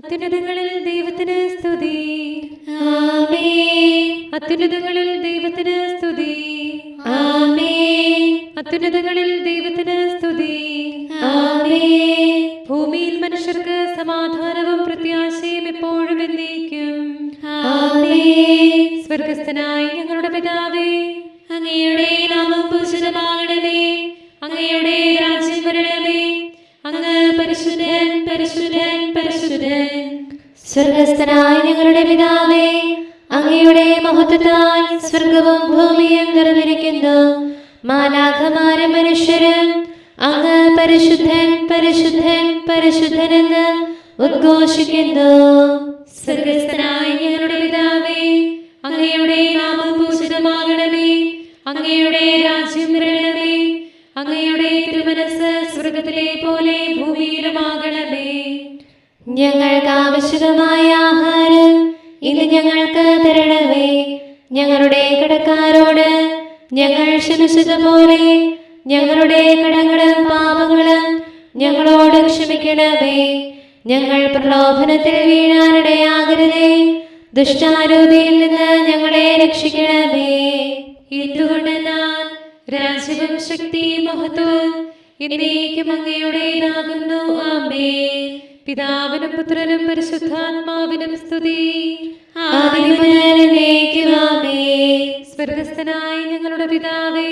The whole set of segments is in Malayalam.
അത്യുന്നതങ്ങളിൽ ദൈവത്തിന് സ്തുതി. ആമേൻ. അത്യുന്നതങ്ങളിൽ ദൈവത്തിന് സ്തുതി. ആമേൻ. അത്യുന്നതങ്ങളിൽ ദൈവത്തിന് സ്തുതി. ആമേൻ. ഭൂമിയിൽ മനുഷ്യർക്ക് സമാധാനവും പ്രത്യാശയും എപ്പോഴും എന്നേക്കും. ആമേൻ. സ്വർഗസ്ഥനായ ഞങ്ങളുടെ പിതാവേ, അങ്ങയുടെ നാമം പൂജിതമാകണമേ. അങ്ങയുടെ രാജ്യം വരണമേ. അങ്ങ് പരിശുദ്ധൻ, പരിശുദ്ധൻ, പരിശുദ്ധൻ. സ്വർഗസ്ഥനായ ഞങ്ങളുടെ പിതാവേ, അങ്ങയുടെ മഹത്വത്താൽ സ്വർഗവും ഭൂമിയും നിറഞ്ഞിരിക്കുന്നു. മാലാഖമാരും മനുഷ്യരും അങ്ങ് പരിശുദ്ധൻ, പരിശുദ്ധൻ, പരിശുദ്ധനെന്ന് ഉദ്ഘോഷിക്കുന്നു. സ്വർഗസ്ഥനായ ഞങ്ങളുടെ പിതാവേ, അങ്ങയുടെ നാമം പൂജിതമാകണമേ. അങ്ങയുടെ രാജ്യം വരണമേ. അങ്ങയുടെ തിരുമനസ്സ് സ്വർഗത്തിലെ പോലെ ഭൂമിയിലുമാകണമേ. ഞങ്ങൾക്ക് ആവശ്യമായ ആഹാരം ഇന്ന് ഞങ്ങൾക്ക് തരണമേ. ഞങ്ങളുടെ കടക്കാരോട് ഞങ്ങൾ ക്ഷമിച്ചതുപോലെ ഞങ്ങളുടെ കടങ്ങളും പാപങ്ങളും ഞങ്ങളോട് ക്ഷമിക്കണമേ. ഞങ്ങൾ പ്രലോഭനത്തിൽ വീഴാനിടയാകരുതേ. ദുഷ്ടാരൂപിയിൽ നിന്ന് ഞങ്ങളെ രക്ഷിക്കണമേ. എന്തുകൊണ്ടെന്നാൽ രാജ്യവും ശക്തിയും മഹത്വവും എന്നേക്കും അങ്ങയുടേതാകുന്നു. ആമേൻ. പിതാവിനും പുത്രനും പരിശുദ്ധാത്മാവിനും സ്തുതി. ആദിയും മുതൽ എന്നേക്കും ആമേൻ. സ്വർഗസ്ഥനായ ഞങ്ങളുടെ പിതാവേ,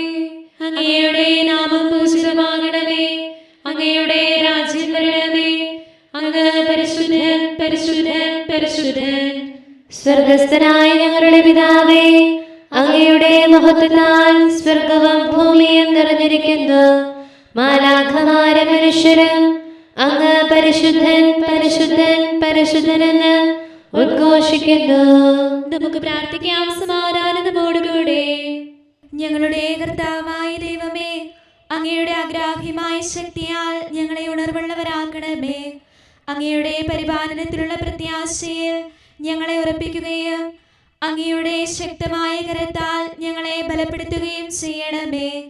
അങ്ങയുടെ നാമം പൂജിതമാകണമേ. അങ്ങയുടെ രാജ്യം വരണമേ. അങ്ങ് പരിശുദ്ധൻ, പരിശുദ്ധൻ, പരിശുദ്ധൻ. സ്വർഗസ്ഥനായ ഞങ്ങളുടെ പിതാവേ, അങ്ങയുടെ മഹത്വത്താൽ സ്വർഗവും ഭൂമിയും നിറഞ്ഞിരിക്കുന്നു. മാലാഖമാരും മനുഷ്യരും അങ്ങ് പരിശുദ്ധൻ, പരിശുദ്ധൻ, പരിശുദ്ധനെന്ന് ഉദ്ഘോഷിക്കുന്നു. നമുക്ക് പ്രാർത്ഥിക്കാം സമാധാനത്തോടുകൂടെ. ഞങ്ങളുടെ കർത്താവായ ദൈവമേ, അങ്ങയുടെ അഗ്രാഹ്യമായ ശക്തിയാൽ ഞങ്ങളെ ഉണർവുള്ളവരാക്കണമേ. അങ്ങയുടെ പരിപാലനത്തിലുള്ള പ്രത്യാശയിൽ ഞങ്ങളെ ഉറപ്പിക്കുകയും അങ്ങയുടെ ശക്തമായ കരത്താൽ ഞങ്ങളെ ബലപ്പെടുത്തുകയും ചെയ്യണമേ.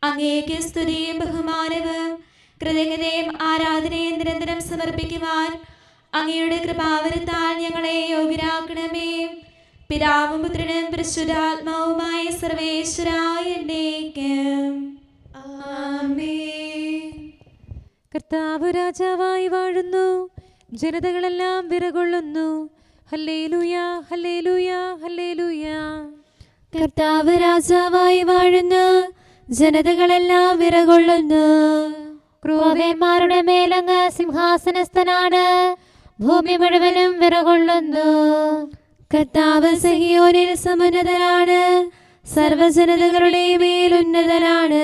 അങ്ങേക്ക് സ്തുതിയും ബഹുമാനവും കൃതജ്ഞതയും ആരാധനയും നിരന്തരം സമർപ്പിക്കുവാൻ അങ്ങയുടെ കൃപാവരത്താൽ ഞങ്ങളെ യോഗ്യരാക്കണമേ. പിതാവും പുത്രനും പരിശുദ്ധാത്മാവുമായ സർവേശ്വരായ എന്നേക്കും ആമേൻ. കർത്താവ് രാജാവായി വാഴുന്നു. ജനതകളെല്ലാം വിറകൊള്ളുന്നു. ഹല്ലേലൂയ, ഹല്ലേലൂയ, ഹല്ലേലൂയ. കർത്താവ് രാജാവായി വാഴുന്നു. ജനതകളെല്ലാം വിറകൊള്ളുന്നു. ക്രൂരന്മാരുടെ മേലങ്ങ് സിംഹാസനസ്ഥനാണ്. ഭൂമി മുഴുവനും വിറകൊള്ളുന്നു. കർത്താവ് സഹിയോനിൽ സമുന്നതനാണ്. സർവ്വജനതകളുടെ മേൽ ഉന്നതനാണ്.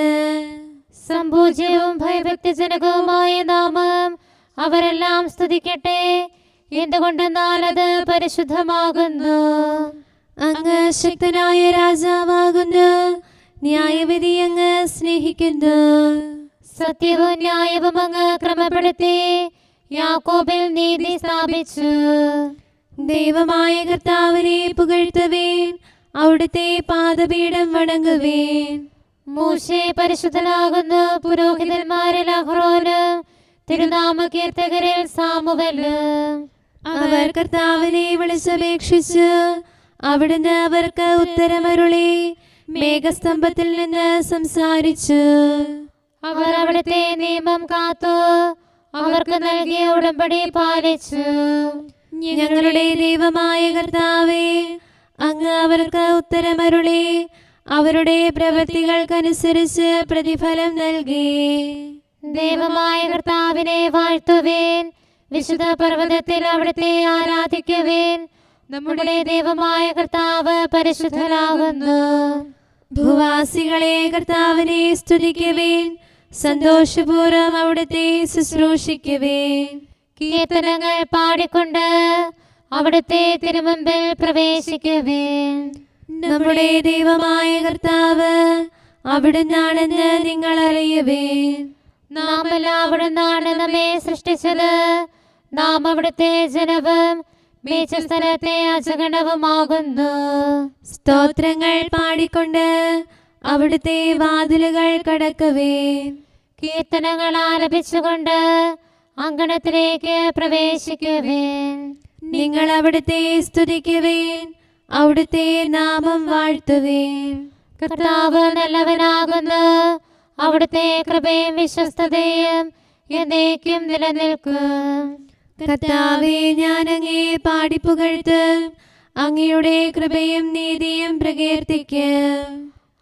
സംപൂജ്യവും ഭയഭക്തിജനകവുമായ നാമം അവരെല്ലാം സ്തുതിക്കട്ടെ. എന്തുകൊണ്ടെന്നാൽ അത് പരിശുദ്ധമാകുന്നു. അങ്ങ് ശക്തനായ രാജാവാകുന്നു. ന്യായവിധി അങ്ങ് സ്നേഹിക്കുന്നു. സത്യവും ന്യായവും അങ്ങ് ക്രമപ്പെടുത്തി യാക്കോബിൽ നീതി സ്ഥാപിച്ചു. ദൈവമായ കർത്താവിനെ പുകഴ്ത്തുവേൻ. അവിടുത്തെ പാദപീഠം വണങ്ങുവേൻ. മോശെ പരിശുദ്ധനാകുന്നു. പുരോഹിതന്മാരിൽ അഹ്റോനും തിരുനാമ കീർത്തകരിൽ സാമുവേലും. അവർ കർത്താവിനെ വിളിച്ചപേക്ഷിച്ചു. അവിടുന്ന് അവർക്ക് ഉത്തരമരുളി. മേഘസ്തംഭത്തിൽ നിന്ന് സംസാരിച്ചു. അവർ അവിടുത്തെ നിയമം കാത്തു. അവർക്ക് നൽകിയ ഉടമ്പടി പാലിച്ചു. ഞങ്ങളുടെ ദൈവമായ കർത്താവേ, അങ്ങ് അവർക്ക് ഉത്തരമരുളി. അവരുടെ പ്രവൃത്തികൾക്കനുസരിച്ച് പ്രതിഫലം നൽകി. ദൈവമായ കർത്താവിനെ വാഴ്ത്തുവേൻ. വിശുദ്ധ പർവ്വതത്തിൽ അവിടുത്തെ ആരാധിക്കുവേൻ. നമ്മുടെ ദൈവമായ കർത്താവ് പരിശുദ്ധനാകുന്നു. ഭൂവാസികളെ കർത്താവിനെ സ്തുതിക്കുവേൻ. സന്തോഷപൂർവ്വം അവിടുത്തെ ശുശ്രൂഷിക്കുവേൻ. കീർത്തനങ്ങൾ പാടിക്കൊണ്ട് അവിടുത്തെ തിരുമുമ്പിൽ പ്രവേശിക്കുവേൻ. നമ്മുടെ ദൈവമായ കർത്താവ് അവിടുന്നാണെന്ന് നിങ്ങൾ അറിയുവേൻ. നാം എല്ലാം അവിടുന്നാണ് നമ്മെ സൃഷ്ടിച്ചത്. നാം അവിടുത്തെ ജനവും മേച്ചസ്ഥലത്തെ അജഗണവുമാകുന്നു. സ്തോത്രങ്ങൾ പാടിക്കൊണ്ട് അവിടുത്തെ വാതിലുകൾ കടക്കുവേൻ. കീർത്തനങ്ങൾ ആലപിച്ചുകൊണ്ട് അങ്കണത്തിലേക്ക് പ്രവേശിക്കുവേൻ. നിങ്ങൾ അവിടുത്തെ സ്തുതിക്കുവേൻ, അവിടുത്തെ നാമം വാഴ്ത്തുവേൻ. കർത്താവ് നല്ലവനാകുന്നു, അവിടുത്തെ കൃപയും വിശ്വസ്തതയും എന്നേക്കും നിലനിൽക്കും. കർത്താവേ, ഞാൻ അങ്ങയെ പാടിപ്പുകഴ്ത്തും, അങ്ങയുടെ കൃപയും നീതിയും പ്രകീർത്തിക്കും.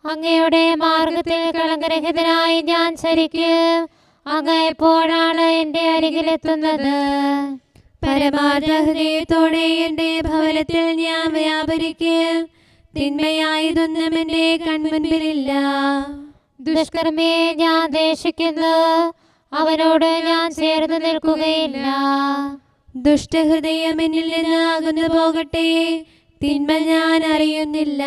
അങ്ങയുടെ മാർഗത്തിൽ കളങ്കരഹിതനായി ഞാൻ ചരിക്കും. അങ്ങ് എപ്പോഴാണ് എൻ്റെ അരികിലെത്തുന്നത്? പരമാർത്ഥ ഹൃദയത്തോടെ എൻ്റെ ഭവനത്തിൽ ഞാൻ വ്യാപരിക്കും. തിന്മയായതൊന്നും എൻ്റെ കൺമുൻപിലില്ല. ദുഷ്കർമ്മിയെ ഞാൻ ദേഷിക്കുന്നു, അവനോട് ഞാൻ ചേർന്ന് നിൽക്കുകയില്ല. ദുഷ്ടഹൃദയം എന്നിൽ നിന്ന് അകന്നു പോകട്ടെ, തിന്മ ഞാൻ അറിയുന്നില്ല.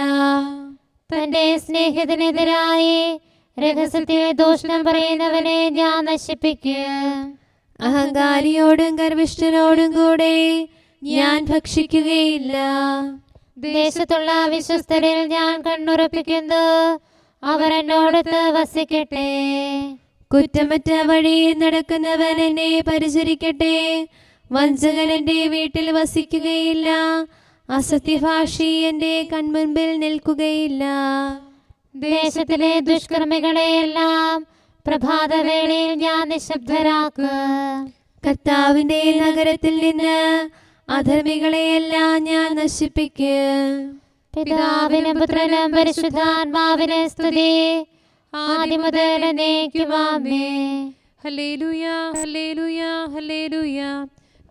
തന്റെ സ്നേഹിതനെതിരായി രഹസ്യത്തിൽ ദൂഷണം പറയുന്നവനെ ഞാൻ നശിപ്പിക്കും. അഹങ്കാരിയോടും ഗർവിഷ്ഠനോടും കൂടെ ഞാൻ ഭക്ഷിക്കുകയില്ല. ദേശത്തുള്ള വിശ്വസ്തരിൽ ഞാൻ കണ്ണുറപ്പിക്കുന്നു, അവർ എന്നോടൊത്ത് വസിക്കട്ടെ. കുറ്റമറ്റ വഴിയിൽ നടക്കുന്നവൻ എന്നെ പരിചരിക്കട്ടെ. വഞ്ചകൻ എൻ്റെ വീട്ടിൽ വസിക്കുകയില്ല, അസത്യഭാഷി എൻ്റെ കൺമുൻപിൽ നിൽക്കുകയില്ല. ദേശത്തിലെ ദുഷ്കർമ്മികളെയെല്ലാം പ്രഭാതവേളയിൽ ഞാൻ നിശബ്ദരാക്കും. കർത്താവിന്റെ നഗരത്തിൽ നിന്ന് അധർമ്മികളെയെല്ലാം ഞാൻ നശിപ്പിക്കും. പിതാവിനും പുത്രനും പരിശുദ്ധാത്മാവിനും സ്തുതി, ആദ്യം മുതൽ എന്നേക്കും ആമേൻ. ഹല്ലേലൂയ, ഹല്ലേലൂയ, ഹല്ലേലൂയ.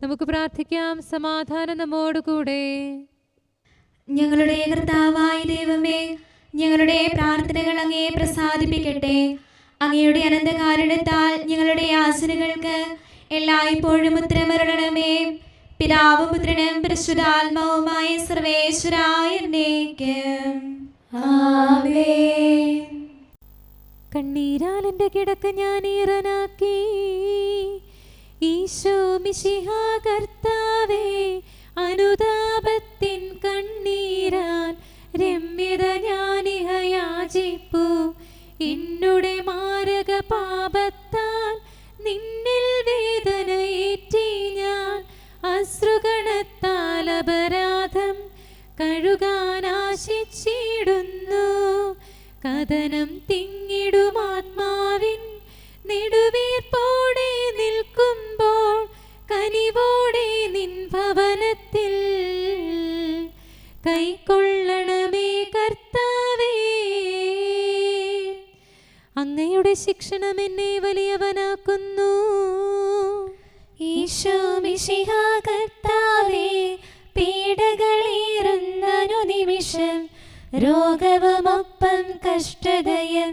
നമുക്ക് പ്രാർത്ഥിക്കാം. സമാധാനം നമ്മോടുകൂടെ. ഞങ്ങളുടെ കർത്താവായ ദൈവമേ, ഞങ്ങളുടെ പ്രാർത്ഥനകൾ അങ്ങയെ പ്രസാദിപ്പിക്കട്ടെ. അങ്ങയുടെ അനന്തകാരുണ്യത്താൽ ഞങ്ങളുടെ യാചനകൾക്ക് എല്ലായ്പ്പോഴും ഉത്തരമരുളണമേ. പിതാവും പുത്രനും പരിശുദ്ധാത്മാവുമായ സർവേശ്വരായ എന്നേക്കും ആമേൻ. കണ്ണീരാൽ എൻ്റെ കിടക്ക ഞാൻ ഈറനാക്കി. ഈശോ മിശിഹാ കർത്താവേ, അനുതാപത്തിൻ കണ്ണീരാൽ രമ്യത ഞാനിഹ യാചിപ്പു. എന്നുടെ മാരക പാപത്താൽ നിന്നിൽ വേദനയേറ്റി ഞാൻ. അശ്രുഗണത്താൽ അപരാധം കഴുകാൻ ആശിച്ചിടുന്നു. കഥനം തിങ്ങിടുമാത്മാവിൻ നെടുവീർപ്പോടെ നിൽക്കുമ്പോൾ കനിവോടെ നിൻ ഭവനത്തിൽ കൈക്കൊള്ളണമേ കർത്താവേ. അങ്ങയുടെ ശിക്ഷണം എന്നെ വലിയവനാക്കുന്നു. ഈശോ മിശിഹാ കർത്താവേ, പീഡകളേറുന്നൊരു നിമിഷം രോഗവുമൊപ്പം കഷ്ടതയും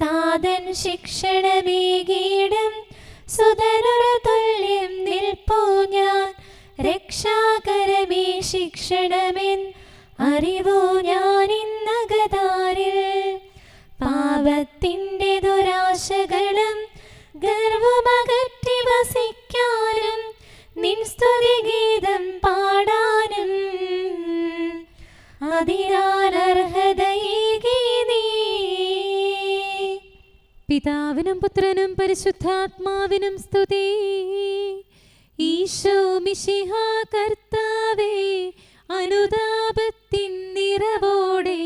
താതൻ ശിക്ഷണമേകീടും. സുതനൊരു തുല്യം നിൽപ്പൂ ഞാൻ, രക്ഷാകരമേ ശിക്ഷണമെൻ അറിവോ ഞാൻ ഇന്നകതാരിൽ. പാപത്തിൻ്റെ ദുരാശകളും ഗർവമകറ്റി വസിക്കാനും നിൻ സ്തുതിഗീതം പാടാനും അതിനാൽ അർഹതയേകി നീ. പിതാവിനും പുത്രനും പരിശുദ്ധാത്മാവിനും സ്തുതി. ഈശോ മിശിഹാ കർത്താവേ, അനുതാപത്തിൻ നിറവോടെ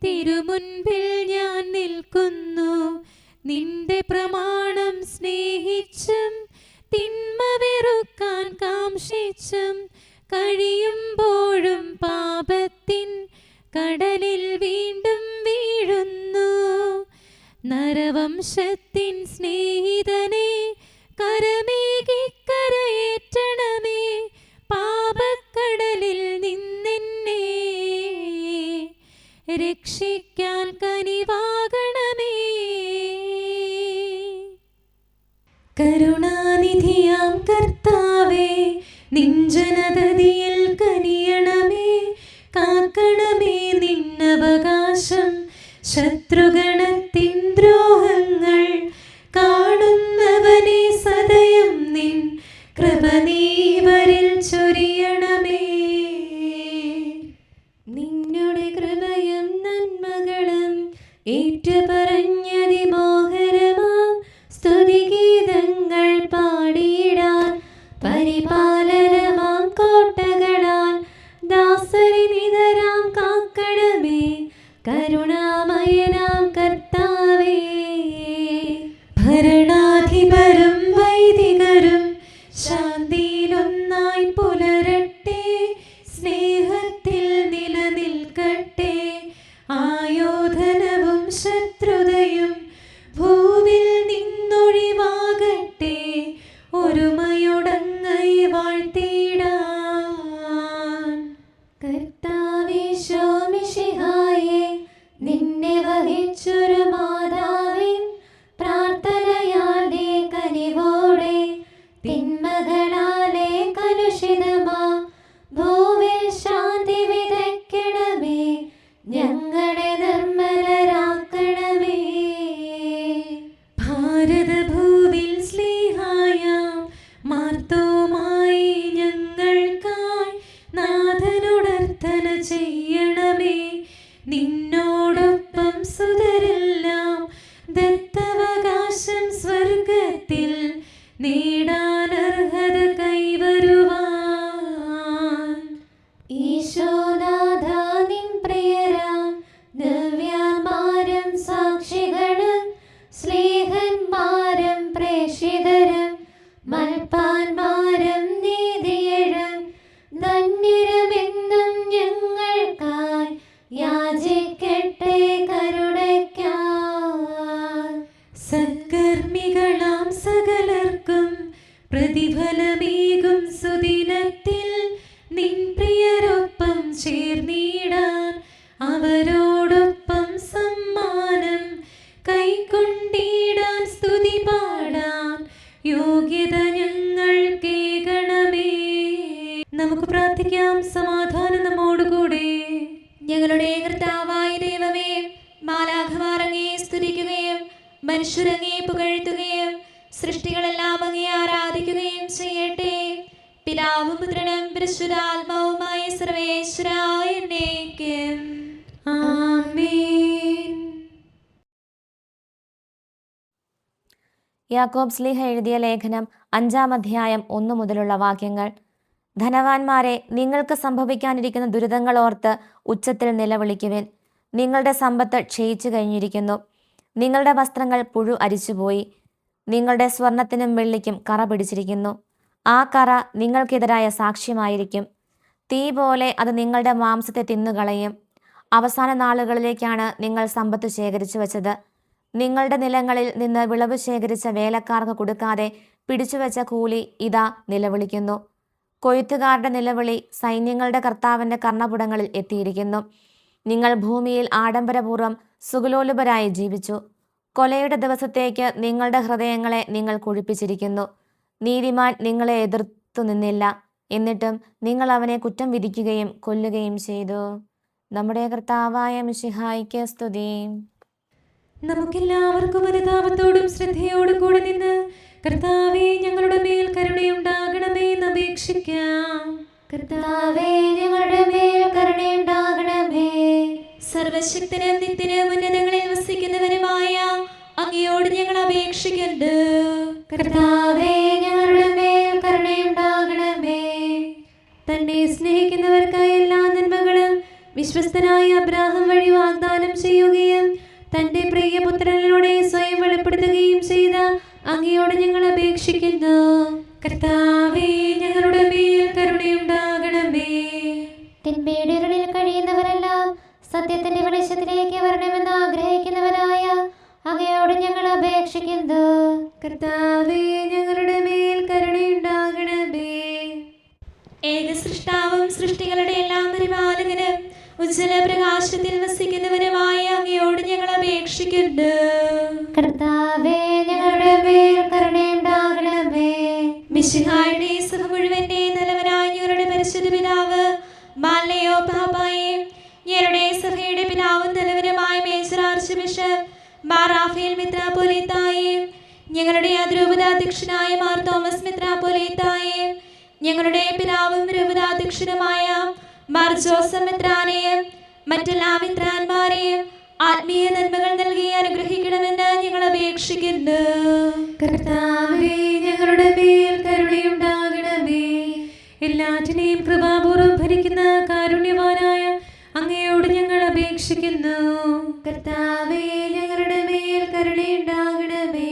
തിരുമുൻപിൽ ഞാൻ നിൽക്കുന്നു. നിന്റെ പ്രമാണം സ്നേഹിച്ചും തിന്മ വെറുക്കാൻ കാംക്ഷിച്ചും കഴിയുമ്പോഴും പാപത്തിൻ കടലിൽ വീണ്ടും വീഴുന്നു. നരവംശത്തിൻ സ്നേഹിതനെ കരമേകി കരയേറ്റണമേ. പാപക്കടലിൽ നിന്നെന്നെ രക്ഷിക്കാൻ കനിവാകണമേ. കരുണാനിധിയാം കർത്താവേ, നിൻ ജനതതിയിൽ കനിയണമേ. കാക്കണമേ നിന്നവകാശം ശത്രുഗണത്തിൻ ദ്രോഹങ്ങൾ. കാണുന്നവനെ സദയം നിൻ കൃപ നീവരിൽ ചൊരിയണമേ. നിന്നുടെ കൃപയും നന്മകളും ഏറ്റുപറഞ്ഞതിമോഹരമാം സ്തുതിഗീതങ്ങൾ പാടിയിടാം. കോട്ടകളാൽ ദാസരെ നിതരാം കാക്കണമേ കരുണാമയനാം കർത്താവേ. ഭരണാധിപരും വൈദികരും ശാന്തിയിലൊന്നായി പുലരട്ടെ, സ്നേഹത്തിൽ നിലനിൽക്കട്ടെ. ആയോധനവും ശത്രുതയും ഭൂവിൽ നിന്നൊഴിവാകട്ടെ, ഒരുമയോടങ്ങൈ വാഴ്ത്തിടാൻ. കർത്താവീശോ മിശിഹായേ, നിന്നെ വഹിച്ചൊരു മാതാവിൻ പ്രാർത്ഥനയാലെ കനിവോടെ തിന്മകളാലെ കലുഷിതമാ ഭൂവിൽ ശാന്തി വിതയ്ക്കണമേ, ഞങ്ങളെ നിർമ്മലരാക്കണമേ. ഭാരതഭൂവിൽ സ്ലീഹായാം മാർത്തോമായി ഞങ്ങൾക്കായി നാഥനോടർത്ഥന ചെയ്യണമേ. നിന്നോടൊപ്പം സുതരെല്ലാം ദത്തവകാശം സ്വർഗത്തിൽ നേടാനർഹത കൈവരുവാൻ. ഈശോനാഥ നിൻ പ്രിയരാം ദിവ്യന്മാരും സാക്ഷികളും സ്നേഹന്മാരും പ്രേക്ഷിതരും മൽപ്പാന്മാരും നീതിയരും ധന്യരുമെന്നും ഞങ്ങൾക്കായി യാചിക്കട്ടെ കരുണയ്ക്കായി. സത്കർമ്മികളാം സകലർക്കും പ്രതിഫലമേകും സുദിനത്തിൽ നിൻ പ്രിയരൊപ്പം ചേർന്നിടാൻ അവരോടൊപ്പം സമ്മാനം കൈക്കൊണ്ടിടാൻ സ്തുതി പാടാൻ യോഗ്യത ഞങ്ങൾക്കേകണമേ. നമുക്ക് പ്രാർത്ഥിക്കാം. സമാധാനം നമ്മോടുകൂടെ. ഞങ്ങളുടെ കർത്താവായ ദൈവമേ, മാലാഖമാർ അങ്ങേ സ്തുതിക്കുകയും മനുഷ്യരങ്ങേ പുകഴ്ത്തുകയും സൃഷ്ടികളെല്ലാം അങ്ങേ ആരാധിക്കുകയും ചെയ്യട്ടെ. പിതാവും പുത്രനും പരിശുദ്ധാത്മാവുമായ സർവേശ്വരായ എന്നേക്കും ആമേൻ. യാക്കോബ് ശ്ലീഹ എഴുതിയ ലേഖനം 5-ാം അധ്യായം 1 മുതലുള്ള വാക്യങ്ങൾ. ധനവാന്മാരെ, നിങ്ങൾക്ക് സംഭവിക്കാനിരിക്കുന്ന ദുരിതങ്ങൾ ഓർത്ത് ഉച്ചത്തിൽ നിലവിളിക്കുവിൻ. നിങ്ങളുടെ സമ്പത്ത് ക്ഷയിച്ചു കഴിഞ്ഞിരിക്കുന്നു. നിങ്ങളുടെ വസ്ത്രങ്ങൾ പുഴു അരിച്ചുപോയി. നിങ്ങളുടെ സ്വർണത്തിനും വെള്ളിക്കും കറ പിടിച്ചിരിക്കുന്നു. ആ കറ നിങ്ങൾക്കെതിരായ സാക്ഷ്യമായിരിക്കും. തീ പോലെ അത് നിങ്ങളുടെ മാംസത്തെ തിന്നുകളയും. അവസാന നാളുകളിലേക്കാണ് നിങ്ങൾ സമ്പത്ത് ശേഖരിച്ചു വച്ചത്. നിങ്ങളുടെ നിലങ്ങളിൽ നിന്ന് വിളവ് ശേഖരിച്ച വേലക്കാർക്ക് കൊടുക്കാതെ പിടിച്ചുവെച്ച കൂലി ഇതാ നിലവിളിക്കുന്നു. കൊയ്ത്തുകാരുടെ നിലവിളി സൈന്യങ്ങളുടെ കർത്താവിൻ്റെ കർണപുടങ്ങളിൽ എത്തിയിരിക്കുന്നു. നിങ്ങൾ ഭൂമിയിൽ ആഡംബരപൂർവ്വം സുഖലോലുപരായി ജീവിച്ചു. കൊലയുടെ ദിവസത്തേക്ക് നിങ്ങളുടെ ഹൃദയങ്ങളെ നിങ്ങൾ കുഴിപ്പിച്ചിരിക്കുന്നു. നീതിമാൻ നിങ്ങളെ എതിർത്തു നിന്നില്ല, എന്നിട്ടും നിങ്ങൾ അവനെ കുറ്റം വിധിക്കുകയും കൊല്ലുകയും ചെയ്തു. നമ്മുടെ കർത്താവായ മിശിഹായിക്ക് സ്തുതി. നമുക്കെല്ലാവർക്കും അനുതാപത്തോടും ശ്രദ്ധയോടും കൂടെ നിന്ന് കർത്താവേ ഞങ്ങളുടെ മേൽ കരുണയുണ്ടാകണമേ എന്ന് അപേക്ഷിക്കാം. കർത്താവേ, ഞങ്ങളുടെ മേൽ കരുണയുണ്ടാകണമേ. സർവശക്തനും നിത്യനും ഉന്നതങ്ങളിൽ വസിക്കുന്നവനുമായ അങ്ങയോട് ഞങ്ങൾ അപേക്ഷിക്കുന്നു. കർത്താവേ, ഞങ്ങളുടെ മേൽ കരുണയുണ്ടാകണമേ. തന്നെ സ്നേഹിക്കുന്നവർക്കായി എല്ലാ നന്മകളും വിശ്വസ്തനായ അബ്രാഹാം വഴി വാഗ്ദാനം ചെയ്യുകയും തന്റെ പ്രിയപുത്രനിലൂടെ സ്വയം വെളിപ്പെടുത്തുകയും ചെയ്ത അങ്ങയോട് ഞങ്ങൾ അപേക്ഷിക്കുന്നു. കർത്താവേ, ഞങ്ങളുടെ മേൽ കരുണയുണ്ടാകണമേ. തിന്മയുടെ ഇരുളിൽ കഴിയുന്നവരെല്ലാം സത്യത്തിന്റെ വെളിച്ചത്തിലേക്ക് വരണമെന്ന് ആഗ്രഹിക്കുന്നവരായ അങ്ങയോട് ഞങ്ങൾ അപേക്ഷിക്കുന്നു. കർത്താവേ, ഞങ്ങളുടെ മേൽ കരുണയുണ്ടാകണമേ. ഏക സൃഷ്ടാവും സൃഷ്ടികളുടെ എല്ലാം പരിപാലകനും ഉജ്ജ്വല പ്രകാശത്തിൽ വസിക്കുന്നവനുമായ അങ്ങയോട് ഞങ്ങൾ അപേക്ഷിക്കുന്നു. കർത്താവേ, ഞങ്ങളുടെ മേൽ കരുണയുണ്ടാകണമേ. മിശിഹായുടെ സഭ മുഴുവന്റെ നല്ലവനായ ഞങ്ങളുടെ പരിശുദ്ധ പിതാവ് മാലയോ പാപ്പായെ, ഞങ്ങളുടെ സഭയുടെ പിതാവും നല്ലവനുമായ major archbishop Mar Raphael മെത്രാപ്പോലീത്തായെ, ഞങ്ങളുടെ അതിരൂപതാധ്യക്ഷനായ മാർ തോമസ് മെത്രാപ്പോലീത്തായെ, ഞങ്ങളുടെ പിതാവും രൂപതാധ്യക്ഷനുമായ മാർ ജോസഫ് മെത്രാനെയും മറ്റെല്ലാ മെത്രാന്മാരെയും ആത്മീയ നന്മകൾ നൽകി അനുഗ്രഹിക്കണമെന്ന് ഞങ്ങൾ അപേക്ഷിക്കുന്നു. കർത്താവേ, ഞങ്ങളുടെ മേൽ കരുണയുണ്ടാകണമേ. എല്ലാറ്റിനെയും കൃപാപൂർവ്വം ഭരിക്കുന്ന കാരുണ്യവാനായ അങ്ങയോട് ഞങ്ങൾ അപേക്ഷിക്കുന്നു. കർത്താവേ, ഞങ്ങളുടെ മേൽ കരുണയുണ്ടാകണമേ.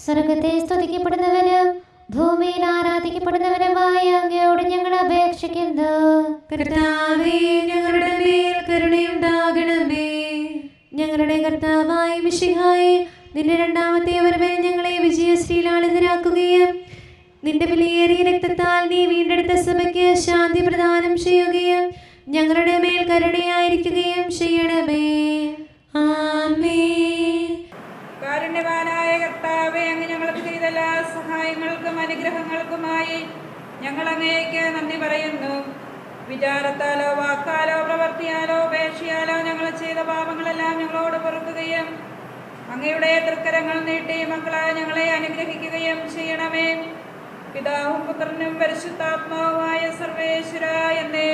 സ്വർഗത്തെ സ്തുതിക്കപ്പെടുന്നവനും ഭൂമിയിൽ ആരാധിക്കപ്പെടുന്നവനുമായ അങ്ങയോട് ഞങ്ങൾ അപേക്ഷിക്കുന്നു. കർത്താവേ, ഞങ്ങളുടെ മേൽ കരുണയുണ്ടാകണമേ. ഞങ്ങളുടെ കർത്താവായ മിശിഹായേ, നിന്റെ രണ്ടാമത്തെ വരവിൽ ഞങ്ങളെ വിജയശ്രീലാളിതരാക്കുകയും നിന്റെ വിലയേറിയ രക്തത്താൽ നീ വീണ്ടെടുത്ത സഭയ്ക്ക് ശാന്തി പ്രദാനം ചെയ്യുകയും ഞങ്ങളുടെ മേൽ കരുണയായിരിക്കുകയും ചെയ്യണമേ. ആമേൻ. കാരുണ്യവാനായ കർത്താവേ, അങ്ങ് ഞങ്ങൾക്ക് ചെയ്ത എല്ലാ സഹായങ്ങൾക്കും അനുഗ്രഹങ്ങൾക്കുമായി ഞങ്ങൾ അങ്ങേക്ക് നന്ദി പറയുന്നു. വിചാരത്താലോ വാക്കാലോ പ്രവർത്തിയാലോ ഉപേക്ഷയാലോ ഞങ്ങൾ ചെയ്ത പാപങ്ങളെല്ലാം ഞങ്ങളോട് പൊറുക്കുകയും അങ്ങയുടെ തൃക്കരങ്ങൾ നീട്ടി മക്കളായ ഞങ്ങളെ അനുഗ്രഹിക്കുകയും ചെയ്യണമേ. പിതാവും പുത്രനും പരിശുദ്ധാത്മാവുമായ സർവേശ്വര എന്നേ